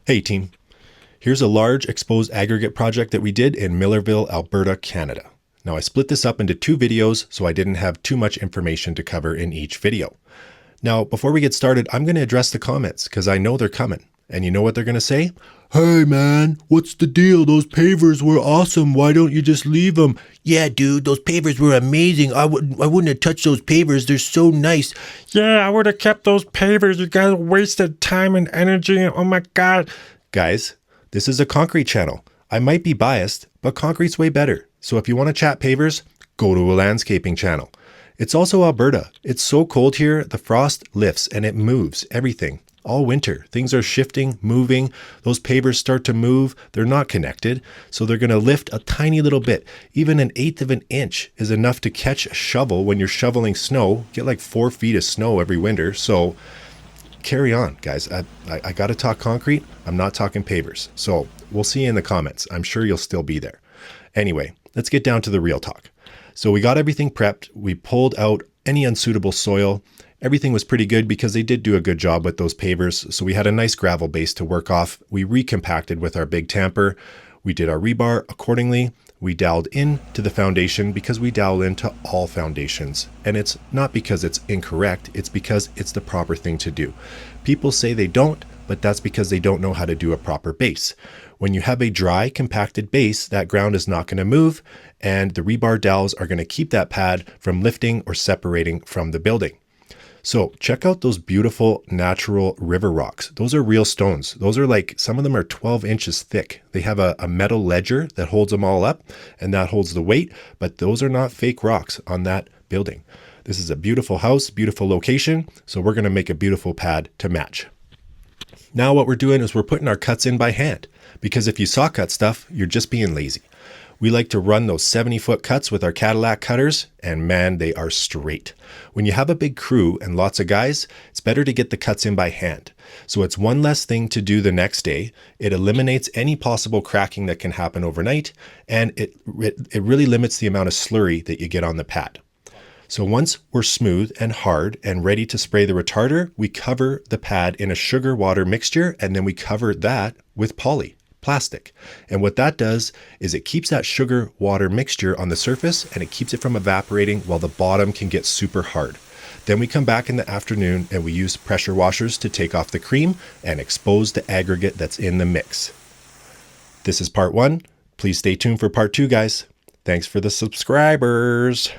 Hey team, here's a large exposed aggregate project that we did in Millerville, Alberta, Canada. Now I split this up into two videos so I didn't have too much information to cover in each video. Now before we get started, I'm going to address the comments because I know they're coming. And you know what they're going to say? Hey man, what's the deal? Those pavers were awesome. Why don't you just leave them? Yeah, dude, those pavers were amazing. I wouldn't have touched those pavers. They're so nice. Yeah, I would have kept those pavers. You guys wasted time and energy. Oh my God. Guys, this is a concrete channel. I might be biased, but concrete's way better. So if you want to chat pavers, go to a landscaping channel. It's also Alberta. It's so cold here, the frost lifts and it moves everything. All winter, things are shifting, moving. Those pavers start to move. They're not connected, so they're going to lift a tiny little bit. Even 1/8 of an inch is enough to catch a shovel when you're shoveling snow. Get like 4 feet of snow every winter. So carry on, guys. I got to talk concrete. I'm not talking pavers. So we'll see you in the comments. I'm sure you'll still be there. Anyway, let's get down to the real talk. So we got everything prepped. We pulled out any unsuitable soil. Everything was pretty good because they did do a good job with those pavers. So we had a nice gravel base to work off. We recompacted with our big tamper. We did our rebar accordingly. We doweled in to the foundation because we dowel into all foundations. And it's not because it's incorrect. It's because it's the proper thing to do. People say they don't, but that's because they don't know how to do a proper base. When you have a dry, compacted base, that ground is not going to move, and the rebar dowels are going to keep that pad from lifting or separating from the building. So check out those beautiful natural river rocks. Those are real stones. Those are like, some of them are 12 inches thick. They have a metal ledger that holds them all up and that holds the weight, but those are not fake rocks on that building. This is a beautiful house, beautiful location. So we're going to make a beautiful pad to match. Now what we're doing is we're putting our cuts in by hand, because if you saw cut stuff, you're just being lazy. We like to run those 70-foot cuts with our Cadillac cutters, and man, they are straight. When you have a big crew and lots of guys, it's better to get the cuts in by hand. So it's one less thing to do the next day. It eliminates any possible cracking that can happen overnight, and it really limits the amount of slurry that you get on the pad. So once we're smooth and hard and ready to spray the retarder, we cover the pad in a sugar water mixture, and then we cover that with plastic. And what that does is it keeps that sugar water mixture on the surface and it keeps it from evaporating while the bottom can get super hard. Then we come back in the afternoon and we use pressure washers to take off the cream and expose the aggregate that's in the mix. This is part 1. Please stay tuned for part 2, guys. Thanks for the subscribers.